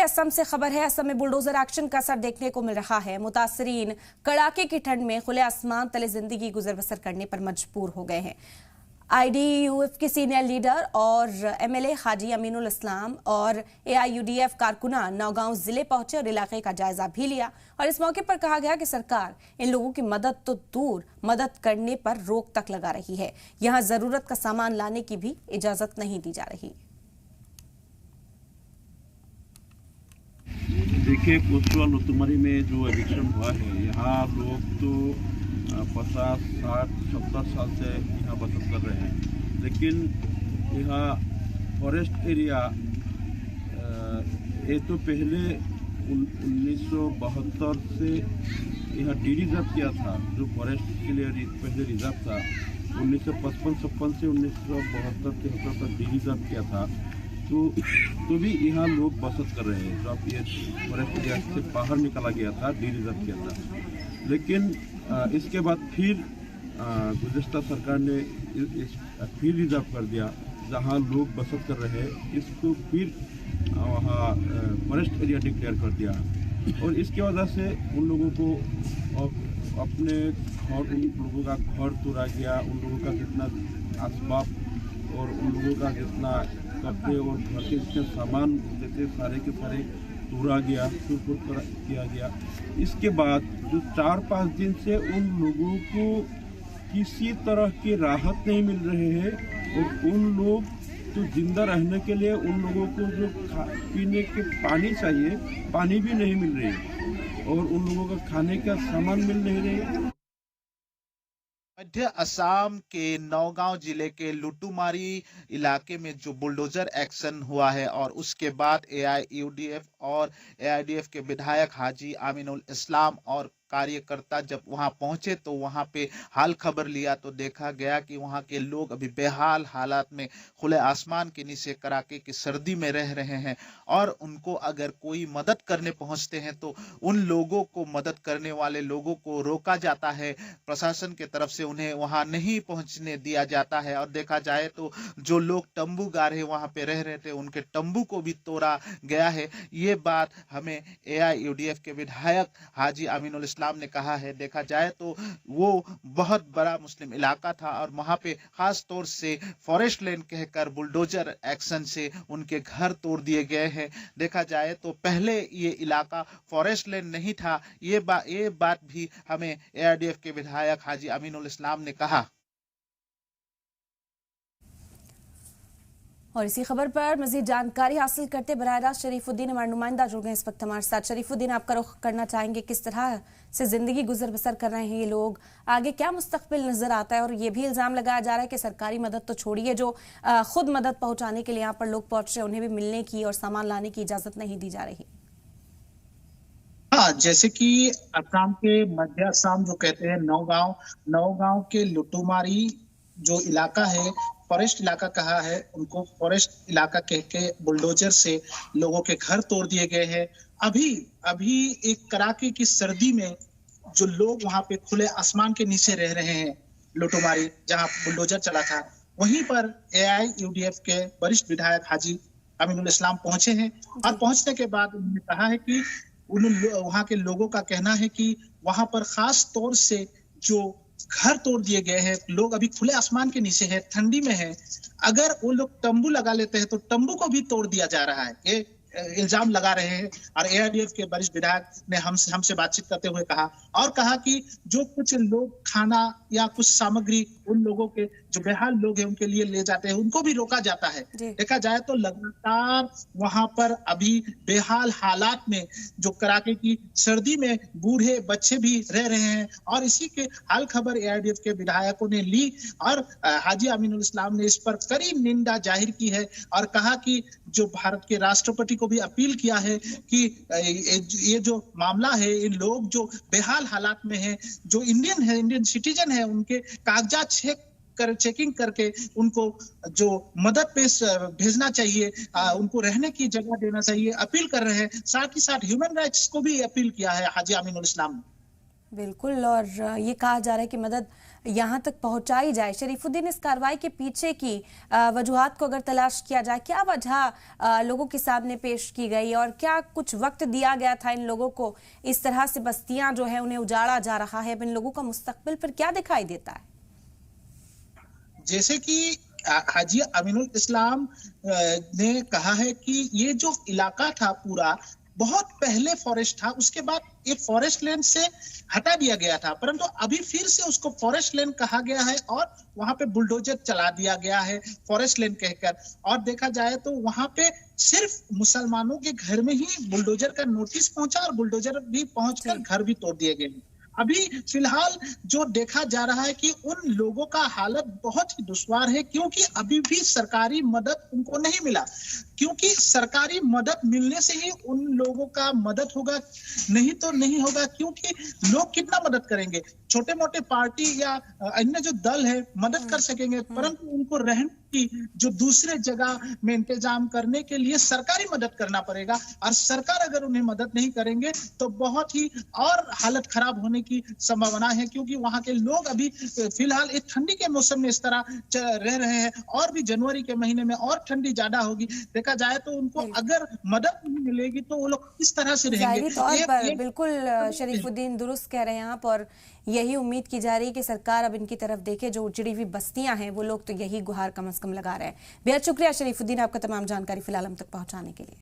असम से खबर है। असम में बुलडोजर एक्शन का असर देखने को मिल रहा है। मुतासरीन कड़ाके की ठंड में खुले आसमान तले जिंदगी गुजर बसर करने पर मजबूर हो गए हैं। आईडीयूएफ के सीनियर लीडर और एमएलए हाजी अमीनुल इस्लाम और एआईयूडीएफ कारकुनान नौगांव जिले पहुंचे और इलाके का जायजा भी लिया। और इस मौके पर कहा गया कि सरकार इन लोगों की मदद तो दूर, मदद करने पर रोक तक लगा रही है। यहां जरूरत का सामान लाने की भी इजाजत नहीं दी जा रही। देखिए, कोस्टवा लुतुमरी में जो एविक्शन हुआ है, यहाँ लोग तो 50, 60, 70 साल से यहाँ बसत कर रहे हैं, लेकिन यहाँ फॉरेस्ट एरिया ये तो पहले 1972 से यहाँ डी रिजर्व किया था, जो फॉरेस्ट के लिए पहले रिजर्व था। 1955-56 से 1972-73 तक डी रिजर्व किया था, तो भी यहाँ लोग बसत कर रहे हैं। जब ये फॉरेस्ट एरिया से बाहर निकाला गया था, डी रिजर्व किया था, लेकिन इसके बाद फिर गुज़श्ता सरकार ने फिर रिजर्व कर दिया। जहाँ लोग बसत कर रहे हैं, इसको फिर वहाँ फॉरेस्ट एरिया डिक्लेयर कर दिया। और इसकी वजह से उन लोगों को अपने घर, उन लोगों का घर तोड़ा गया, उन लोगों का जितना असबाब और उन लोगों का जितना कपड़े और घर के जितने सामान देते सारे के सारे तोड़ा गया, टूट किया गया। इसके बाद जो 4-5 दिन से उन लोगों को किसी तरह की राहत नहीं मिल रही है, और उन लोग तो जिंदा रहने के लिए उन लोगों को जो पीने के पानी चाहिए, पानी भी नहीं मिल रही है, और उन लोगों का खाने का सामान मिल नहीं रही है। मध्य असम के नौगांव जिले के लुटुमारी इलाके में जो बुलडोजर एक्शन हुआ है, और उसके बाद एआईयूडीएफ और एआईडीएफ के विधायक हाजी अमीनुल इस्लाम और कार्यकर्ता जब वहां पहुंचे तो वहां पे हाल खबर लिया, तो देखा गया कि वहां के लोग अभी बेहाल हालात में खुले आसमान के नीचे कड़ाके की सर्दी में रह रहे हैं। और उनको अगर कोई मदद करने पहुंचते हैं तो उन लोगों को, मदद करने वाले लोगों को रोका जाता है, प्रशासन के तरफ से उन्हें वहां नहीं पहुंचने दिया जाता है। और देखा जाए तो जो लोग तंबू गाड़े वहां पे रह रहे थे, उनके तंबू को भी तोड़ा गया है। ये बात हमें एआईयूडीएफ के विधायक हाजी अमीनुल इस्लाम ने कहा है। देखा जाए तो वो बहुत बड़ा मुस्लिम इलाका था, और वहां पे खास तौर से फॉरेस्ट लैंड कहकर बुलडोजर एक्शन से उनके घर तोड़ दिए गए हैं। देखा जाए तो पहले ये इलाका फॉरेस्ट लैंड नहीं था। ये बात भी हमें एआईडीएफ के विधायक हाजी अमीनुल इस्लाम ने कहा। और इसी खबर पर मजीद जानकारी हासिल करते बराह रास्त शरीफुद्दीन हमारे नुमाइंदा जुड़ गए इस वक्त हमारे साथ। शरीफुद्दीन, आपका रुख करना चाहेंगे, किस तरह से जिंदगी गुजर बसर कर रहे हैं ये लोग, आगे क्या मुस्तकबिल नजर आता है? और ये भी इल्जाम लगाया जा रहा है कि सरकारी मदद तो छोड़िए, जो खुद मदद पहुंचाने के लिए यहाँ पर लोग पहुंच रहे हैं, उन्हें भी मिलने की और सामान लाने की इजाजत नहीं दी जा रही। हाँ, जैसे कि असम के मध्य असम जो कहते हैं नौगांव के लुटुमारी जो इलाका है, फॉरेस्ट इलाका कहा है, उनको फॉरेस्ट इलाका कह के बुलडोजर से लोगों के घर तोड़ दिए गए हैं। अभी एक कड़ाके की सर्दी में जो लोग वहां पे खुले आसमान के नीचे रह रहे हैं, लुटुमारी जहां बुलडोजर चला था, वहीं पर एआईयूडीएफ के वरिष्ठ विधायक हाजी अमीनुल इस्लाम पहुंचे हैं। और पहुंचने के बाद उन्होंने कहा है कि वहां के लोगों का कहना है कि वहां पर खास तौर से जो घर तोड़ दिए गए हैं, लोग अभी खुले आसमान के नीचे हैं, ठंडी में है, अगर वो लोग तंबू लगा लेते हैं तो तंबू को भी तोड़ दिया जा रहा है, ये इल्जाम लगा रहे हैं। और एआईडीएफ के वरिष्ठ विधायक ने हमसे बातचीत करते हुए कहा कि जो कुछ लोग खाना या कुछ सामग्री उन लोगों के जो बेहाल लोग हैं उनके लिए ले जाते हैं, उनको भी रोका जाता है। देखा जाए तो लगातार वहां पर अभी बेहाल हालात में जो कड़ाके की सर्दी में बूढ़े बच्चे भी रह रहे हैं। और इसी के हाल खबर एआईडीएफ के विधायकों ने ली, और हाजी अमीनुल इस्लाम ने इस पर कड़ी निंदा जाहिर की है, और कहा कि जो भारत के राष्ट्रपति को भी अपील किया है कि ये जो मामला है, इन लोग जो बेहाल हालात में है, जो इंडियन सिटीजन है, उनके कागजात चेकिंग करके उनको जो मदद भेजना चाहिए, उनको रहने की जगह देना चाहिए, अपील कर रहे हैं। साथ ही साथ ह्यूमन राइट्स को भी अपील किया है हाजी अमीनुल इस्लाम ने। बिल्कुल, और ये कहा जा रहा है कि मदद यहाँ तक पहुंचाई जाए। शरीफुद्दीन, इस कार्रवाई के पीछे की वजूहात को अगर तलाश किया जाए, क्या वजह लोगों के सामने पेश की गई और क्या कुछ वक्त दिया गया था इन लोगों को? इस तरह से बस्तियां जो है उन्हें उजाड़ा जा रहा है, इन लोगों का मुस्तकबिल पर क्या दिखाई देता है? जैसे कि हाजी अमीनुल इस्लाम ने कहा है कि ये जो इलाका था पूरा बहुत पहले फॉरेस्ट था, उसके बाद ये फॉरेस्ट लैंड से हटा दिया गया था, परंतु अभी फिर से उसको फॉरेस्ट लैंड कहा गया है और वहां पे बुलडोजर चला दिया गया है फॉरेस्ट लैंड कहकर। और देखा जाए तो वहां पे सिर्फ मुसलमानों के घर में ही बुलडोजर का नोटिस पहुंचा और बुलडोजर भी पहुंचकर घर भी तोड़ दिए गए। अभी फिलहाल जो देखा जा रहा है कि उन लोगों का हालत बहुत ही दुश्वार है, क्योंकि अभी भी सरकारी मदद उनको नहीं मिला। क्योंकि सरकारी मदद मिलने से ही उन लोगों का मदद होगा, नहीं तो नहीं होगा। क्योंकि लोग कितना मदद करेंगे, छोटे मोटे पार्टी या अन्य जो दल है मदद कर सकेंगे, परंतु उनको रहने की जो दूसरे जगह में इंतजाम करने के लिए सरकारी मदद करना पड़ेगा। और सरकार अगर उन्हें मदद नहीं करेंगे तो बहुत ही और हालत खराब होने की संभावना है, क्योंकि वहां के लोग अभी फिलहाल इस ठंडी के मौसम में इस तरह रह रहे हैं और भी जनवरी के महीने में और ठंडी ज्यादा होगी। देखा जाए तो उनको अगर मदद नहीं मिलेगी तो वो लोग किस तरह से रहेंगे। तौर पर बिल्कुल शरीफुद्दीन दुरुस्त कह रहे हैं आप, और यही उम्मीद की जा रही है कि सरकार अब इनकी तरफ देखे। जो उजड़ी हुई बस्तियां हैं वो लोग तो यही गुहार कम से कम लगा रहे हैं। बेहद शुक्रिया शरीफुद्दीन आपका तमाम जानकारी फिलहाल हम तक पहुंचाने के लिए।